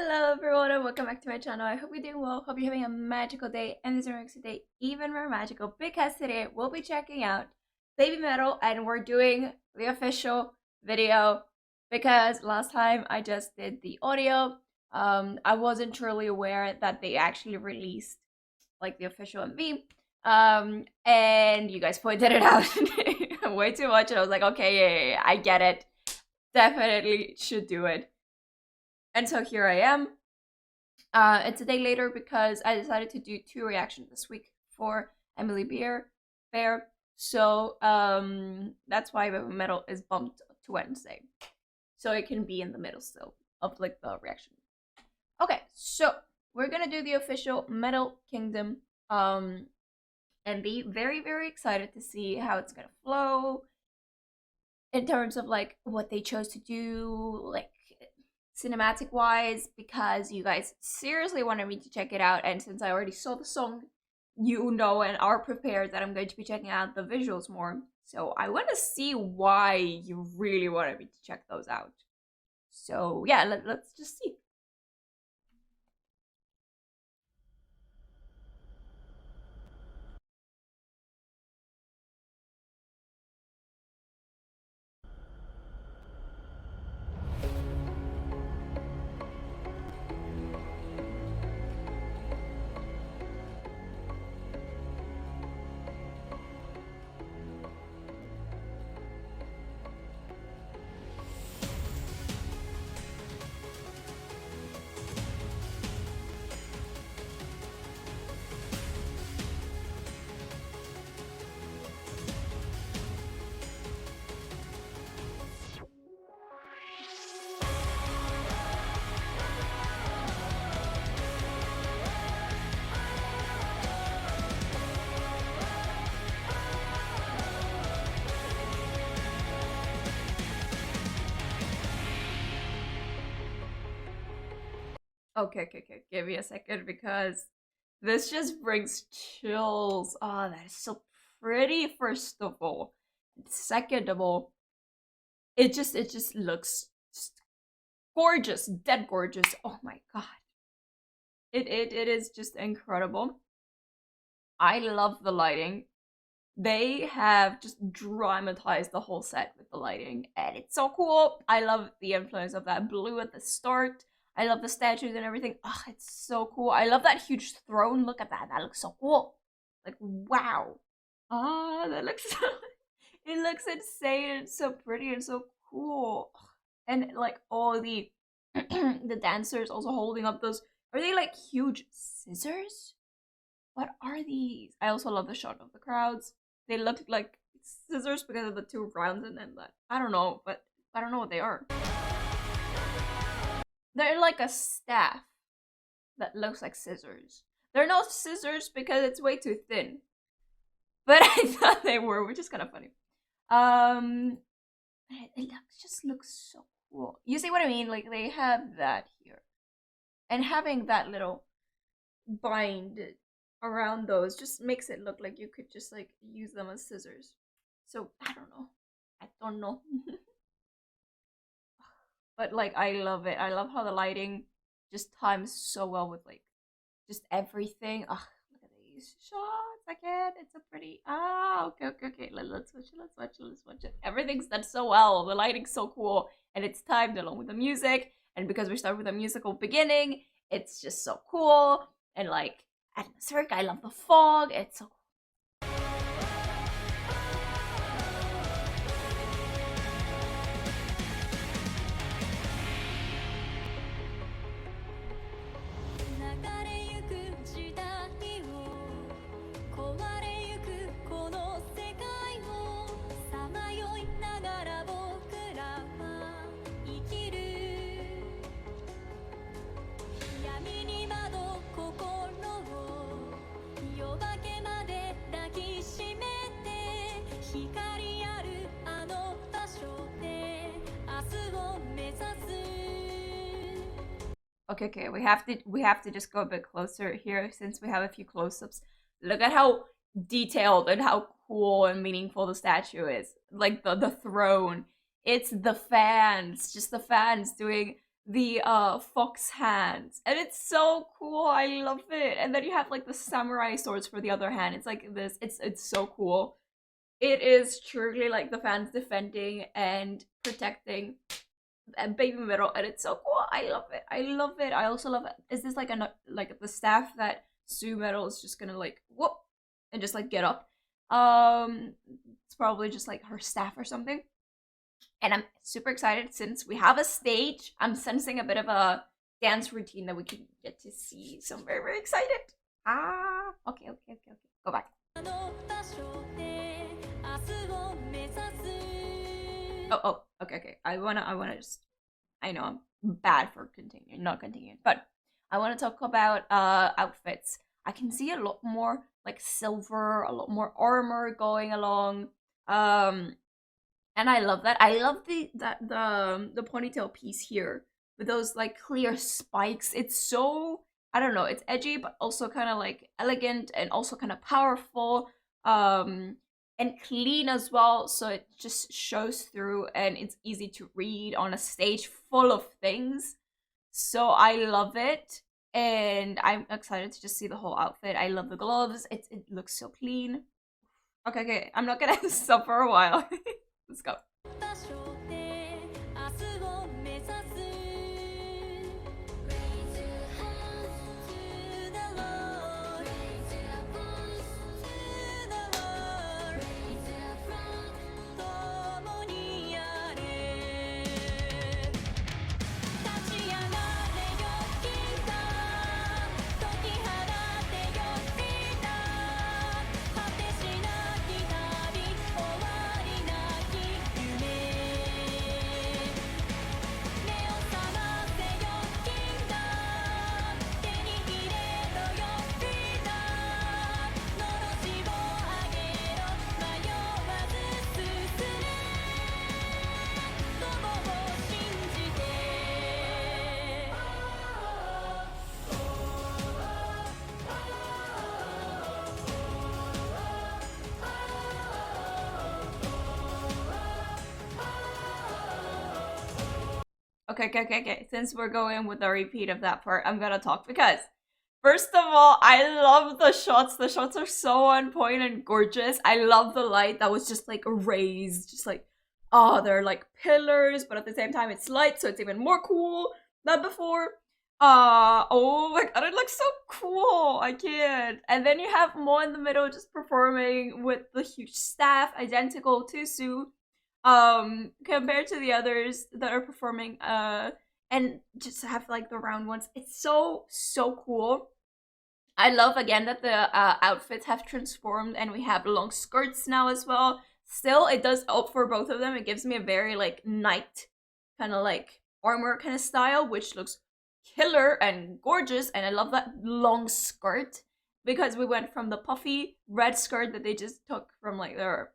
Hello everyone and welcome back to my channel. I hope you're doing well. Hope you're having a magical day, and this makes today even more magical because today we'll be checking out Baby Metal and we're doing the official video because last time I just did the audio. I wasn't truly aware that they actually released like the official MV. And you guys pointed it out way too much and I was like, okay, yeah, I get it. Definitely should do it. And so here I am. It's a day later because I decided to do 2 reactions this week for Emily Fair. So that's why BABYMETAL is bumped to Wednesday. So it can be in the middle still of like the reaction. Okay, so we're gonna do the official Metal Kingdom and be very, very excited to see how it's gonna flow in terms of like what they chose to do, like cinematic wise, because you guys seriously wanted me to check it out, and since I already saw the song, you know, and are prepared that I'm going to be checking out the visuals more. So I want to see why you really wanted me to check those out. So yeah, let's just see. Okay, give me a second because this just brings chills. Oh, that is so pretty, first of all. Second of all, it just looks just gorgeous, dead gorgeous. Oh my god. It is just incredible. I love the lighting. They have just dramatized the whole set with the lighting, and it's so cool. I love the influence of that blue at the start. I love the statues and everything. Oh, it's so cool. I love that huge throne. Look at that. That looks so cool. Like, wow. Ah, that looks so... It looks insane. It's so pretty and so cool. And like all the the dancers also holding up those... Are they like huge scissors? What are these? I also love the shot of the crowds. They look like scissors because of the 2 rounds and then that. I don't know, but I don't know what they are. They're like a staff that looks like scissors. They're not scissors because it's way too thin. But I thought they were, which is kind of funny. It just looks so cool. You see what I mean? Like they have that here. And having that little bind around those just makes it look like you could just like use them as scissors. So I don't know. But like I love it. I love how the lighting just times so well with like just everything. Ugh, look at these shots again. It's so pretty. Ah, okay. Let's watch it. Everything's done so well. The lighting's so cool, and it's timed along with the music. And because we start with a musical beginning, it's just so cool and like atmospheric. I love the fog. It's so cool. Okay, we have to just go a bit closer here since we have a few close-ups. Look at how detailed and how cool and meaningful the statue is. Like the throne. It's the fans, just the fans doing the fox hands, and it's so cool. I love it. And then you have like the samurai swords for the other hand. It's like this. It's so cool. It is truly like the fans defending and protecting baby metal, and it's so cool. I love it. I love it. I also love it. Is this like like the staff that Sue Metal is just gonna like whoop and just like get up? It's probably just like her staff or something. And I'm super excited since we have a stage. I'm sensing a bit of a dance routine that we can get to see. So I'm very, very excited. Okay. Go back. Okay. I wanna just. I know I'm bad for continuing, not continuing, but I want to talk about outfits. I can see a lot more like silver, a lot more armor going along. And I love that. I love the ponytail piece here with those like clear spikes. It's so, I don't know, it's edgy but also kind of like elegant and also kind of powerful and clean as well, so it just shows through and it's easy to read on a stage full of things. So I love it and I'm excited to just see the whole outfit. I love the gloves. It looks so clean. Okay. I'm not gonna stop for a while. Let's go. Okay. Since we're going with the repeat of that part, I'm gonna talk because first of all, I love the shots. The shots are so on point and gorgeous. I love the light that was just like raised, just like, oh, they're like pillars, but at the same time it's light, so it's even more cool than before. Oh my god, it looks so cool. I can't. And then you have Mo in the middle just performing with the huge staff, identical to Sue, compared to the others that are performing, and just have like the round ones. It's so cool. I love again that the outfits have transformed and we have long skirts now as well. Still, it does opt for both of them. It gives me a very like knight kind of like armor kind of style, which looks killer and gorgeous. And I love that long skirt because we went from the puffy red skirt that they just took from like their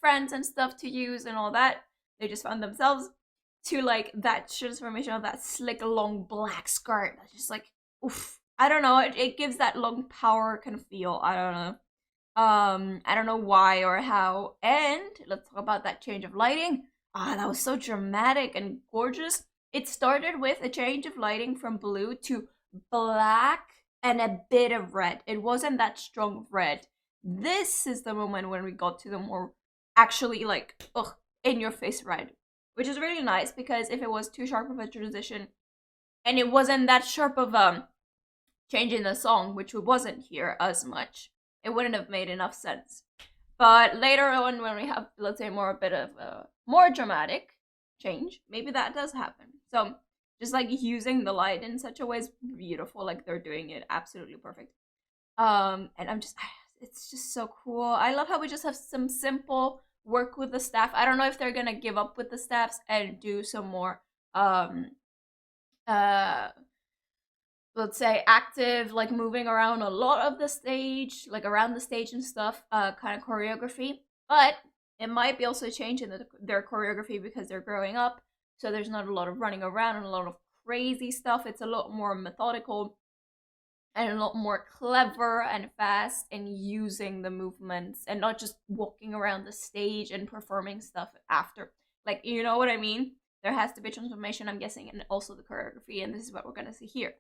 friends and stuff to use and all that. They just found themselves to like that transformation of that slick long black skirt. That's just like oof. I don't know. It gives that long power kind of feel. I don't know. I don't know why or how. And let's talk about that change of lighting. That was so dramatic and gorgeous. It started with a change of lighting from blue to black and a bit of red. It wasn't that strong of red. This is the moment when we got to the more actually like in your face red, which is really nice because if it was too sharp of a transition and it wasn't that sharp of changing the song, which wasn't here as much, it wouldn't have made enough sense. But later on, when we have, let's say, more a bit of a more dramatic change, maybe that does happen. So just like using the light in such a way is beautiful. Like they're doing it absolutely perfect. And it's just so cool. I love how we just have some simple work with the staff. I don't know if they're gonna give up with the staffs and do some more let's say active, like moving around a lot of the stage, like around the stage and stuff, kind of choreography. But it might be also changing their choreography because they're growing up, so there's not a lot of running around and a lot of crazy stuff. It's a lot more methodical and a lot more clever and fast and using the movements and not just walking around the stage and performing stuff after. Like, you know what I mean? there has to be transformation, I'm guessing, and also the choreography, and this is what we're gonna see here.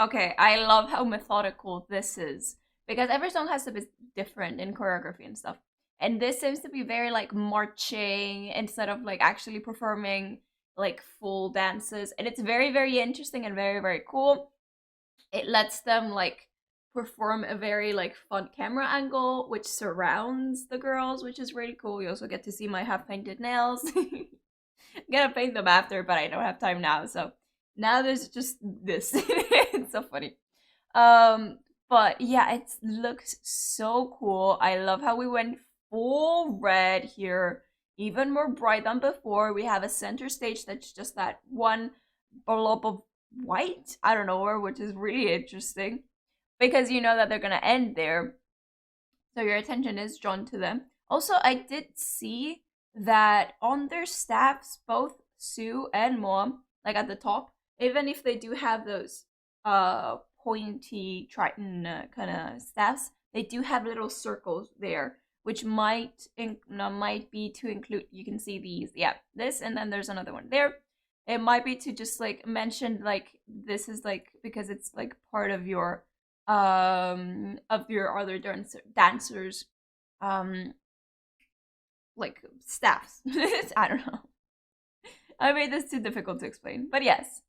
Okay, I love how methodical this is because every song has to be different in choreography and stuff. And this seems to be very like marching instead of like actually performing like full dances. And it's very, very interesting and very, very cool. It lets them like perform a very like fun camera angle which surrounds the girls, which is really cool. You also get to see my half painted nails. I'm gonna paint them after, but I don't have time now, so now there's just this. It's so funny. But yeah, it looks so cool. I love how we went full red here, even more bright than before. We have a center stage that's just that one blob of white, I don't know, which is really interesting because you know that they're gonna end there, so your attention is drawn to them. Also, I did see that on their staffs, both Sue and Mom, like at the top, even if they do have those pointy Triton kind of staffs, they do have little circles there, which might be to include. You can see these, yeah, this, and then there's another one there. It might be to just like mention like this is like because it's like part of your other dancers like staffs. I don't know. I made this too difficult to explain, but yes.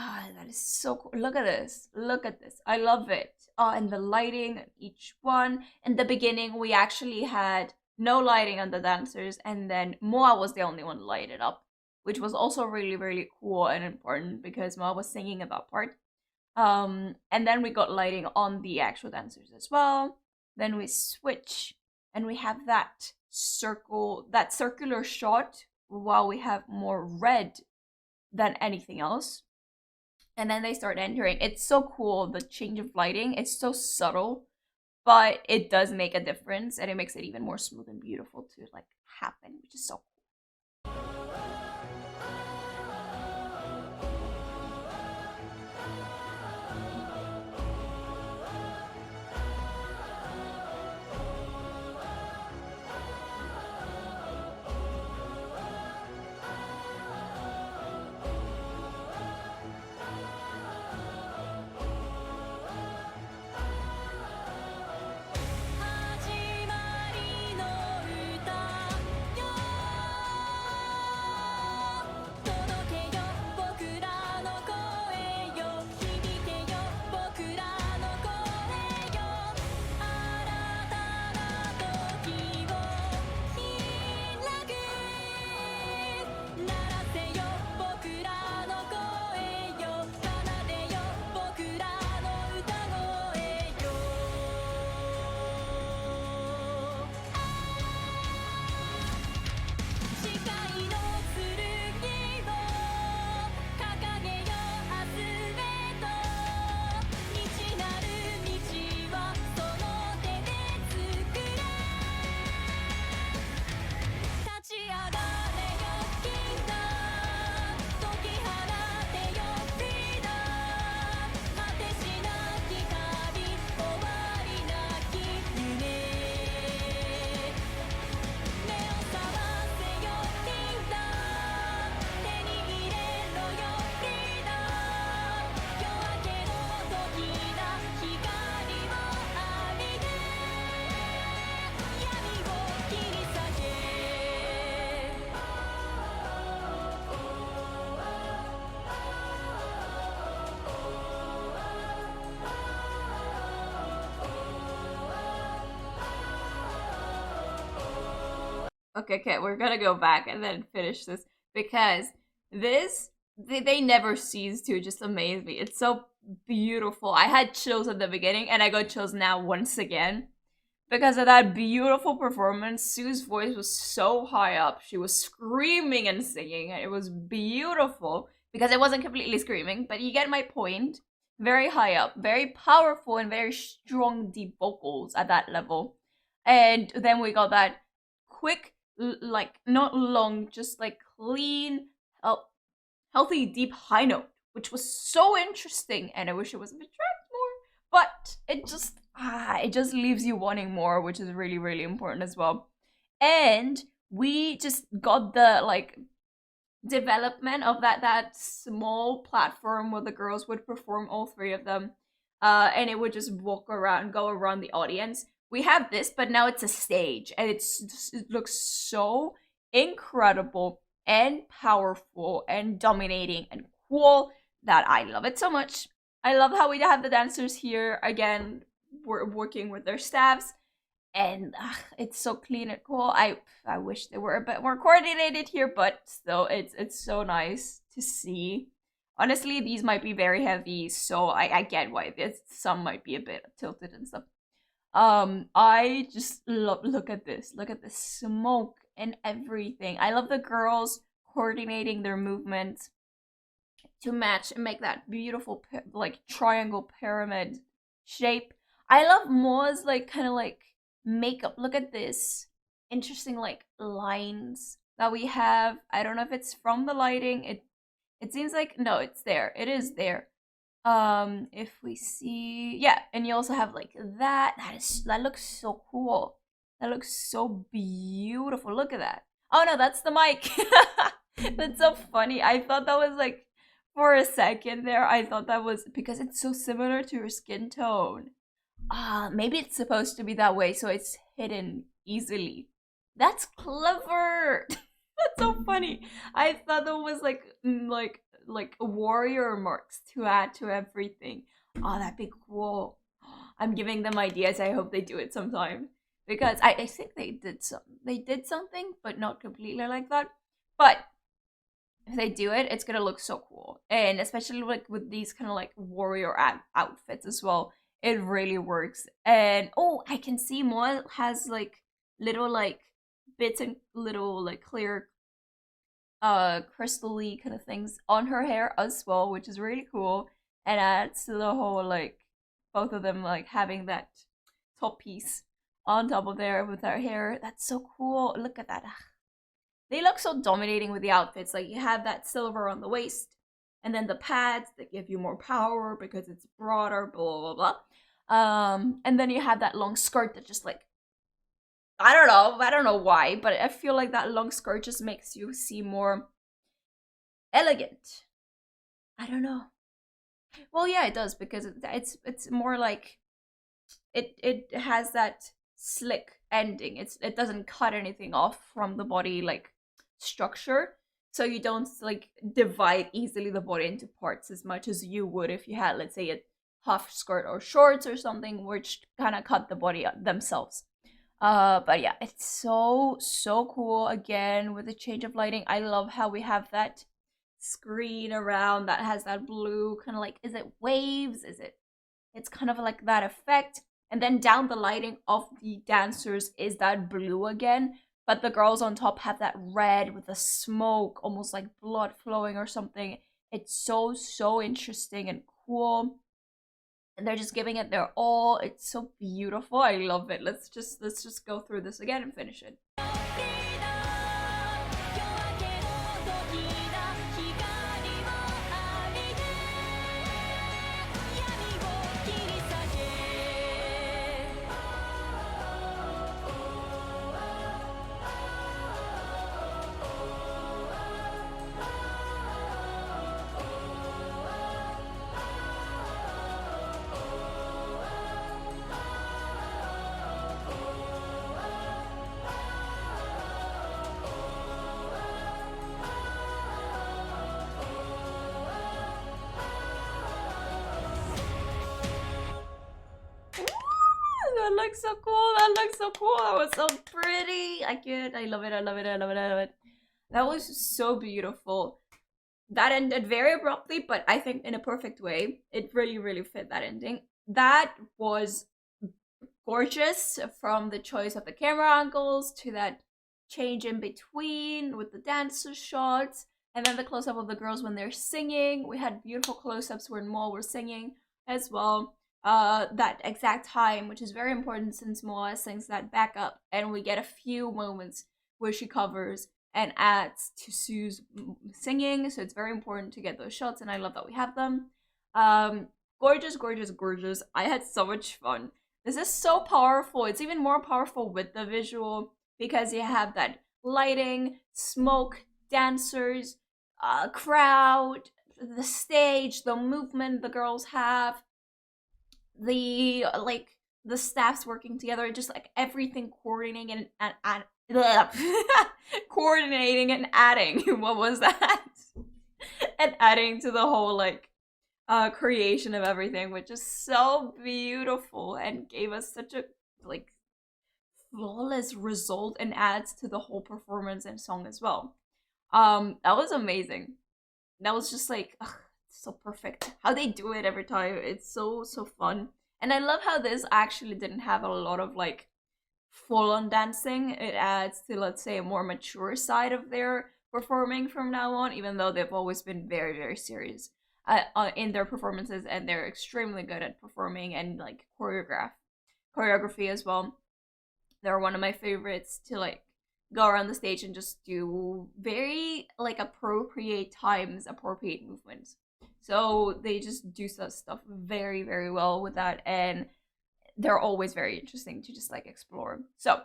Ah, that is so cool. Look at this. Look at this. I love it. Oh, and the lighting on each one. In the beginning, we actually had no lighting on the dancers, and then Moa was the only one lighted up, which was also really, really cool and important because Moa was singing at that part. And then we got lighting on the actual dancers as well. Then we switch, and we have that circular shot while we have more red than anything else. And then they start entering. It's so cool, the change of lighting. It's so subtle, but it does make a difference, and it makes it even more smooth and beautiful to like happen, which is so cool. Okay, we're gonna go back and then finish this because this they never cease to just amaze me. It's so beautiful. I had chills at the beginning and I got chills now once again because of that beautiful performance. Sue's voice was so high up. She was screaming and singing. It was beautiful because it wasn't completely screaming, but you get my point. Very high up, very powerful, and very strong, deep vocals at that level. And then we got that quick, like not long, just like clean, healthy, deep high note, which was so interesting. And I wish it was a bit tracked more, but it just leaves you wanting more, which is really, really important as well. And we just got the like development of that small platform where the girls would perform, all three of them, and it would just go around the audience. We have this, but now it's a stage, and it looks so incredible and powerful and dominating and cool that I love it so much. I love how we have the dancers here again, working with their staffs, and it's so clean and cool. I wish they were a bit more coordinated here, but still, it's so nice to see. Honestly, these might be very heavy, so I get why some might be a bit tilted and stuff. I just love look at this smoke and everything. I love the girls coordinating their movements to match and make that beautiful like triangle pyramid shape. I love Moa's like kind of like makeup. Look at this interesting like lines that we have. I don't know if it's from the lighting. It seems like no, it's there. It is there. If we see, yeah, and you also have like that looks so cool. That looks so beautiful. Look at that. Oh no, that's the mic. That's so funny. I thought that was like for a second there. I thought that was because it's so similar to her skin tone. Maybe it's supposed to be that way so it's hidden easily. That's clever. That's so funny. I thought that was like warrior marks to add to everything. Oh, that'd be cool. I'm giving them ideas. I hope they do it sometime because I think they did something, but not completely like that. But if they do it, it's gonna look so cool, and especially like with these kind of like warrior outfits as well. It really works. And oh, I can see Moa has like little like bits and little like clear crystal-y kind of things on her hair as well, which is really cool and adds to the whole like both of them like having that top piece on top of there with her hair. That's so cool. Look at that. They look so dominating with the outfits. Like you have that silver on the waist, and then the pads that give you more power because it's broader, blah blah blah. And then you have that long skirt that just like I don't know why, but I feel like that long skirt just makes you seem more elegant. I don't know. Well, yeah, it does because it's more like it has that slick ending. It doesn't cut anything off from the body like structure, so you don't like divide easily the body into parts as much as you would if you had, let's say, a half skirt or shorts or something, which kind of cut the body themselves. But yeah, it's so cool. Again, with the change of lighting, I love how we have that screen around that has that blue kind of like, is it waves? It's kind of like that effect. And then down the lighting of the dancers is that blue again, but the girls on top have that red with the smoke, almost like blood flowing or something. It's so interesting and cool. And they're just giving it their all. It's so beautiful. I love it. Let's just go through this again and finish it. looks so cool. That looks so cool. That was so pretty. I love it. I love it. I love it. I love it. That was so beautiful. That ended very abruptly, but I think in a perfect way. It really, really fit that ending. That was gorgeous, from the choice of the camera angles to that change in between with the dancer shots, and then the close-up of the girls when they're singing. We had beautiful close-ups when Moa were singing as well. That exact time, which is very important since Moa sings that backup, and we get a few moments where she covers and adds to Sue's singing, so it's very important to get those shots, and I love that we have them. Gorgeous, gorgeous, gorgeous. I had so much fun. This is so powerful. It's even more powerful with the visual because you have that lighting, smoke, dancers, crowd, the stage, the movement the girls have, the the staffs working together, just like everything coordinating and coordinating and adding. What was that? And adding to the whole creation of everything, which is so beautiful and gave us such a flawless result and adds to the whole performance and song as well. That was amazing. That was just so perfect. How they do it every time. It's so fun. And I love how this actually didn't have a lot of full-on dancing. It adds to, let's say, a more mature side of their performing from now on, even though they've always been very, very serious in their performances, and they're extremely good at performing and choreography as well. They're one of my favorites to go around the stage and just do very appropriate times, appropriate movements. So they just do stuff very, very well with that, and they're always very interesting to just explore. So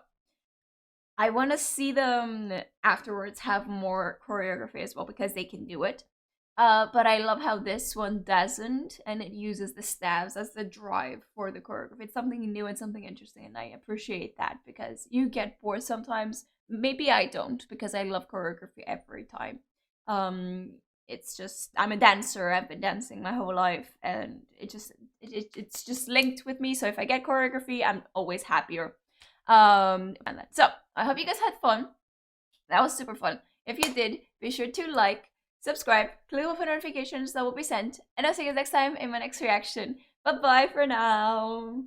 I want to see them afterwards have more choreography as well, because they can do it. But I love how this one doesn't, and it uses the stabs as the drive for the choreography. It's something new and something interesting, and I appreciate that, because you get bored sometimes. Maybe I don't, because I love choreography every time. It's just, I'm a dancer. I've been dancing my whole life, and it's just linked with me. So if I get choreography, I'm always happier. And that. So I hope you guys had fun. That was super fun. If you did, be sure to like, subscribe, click on for notifications that will be sent, and I'll see you next time in my next reaction. Bye bye for now.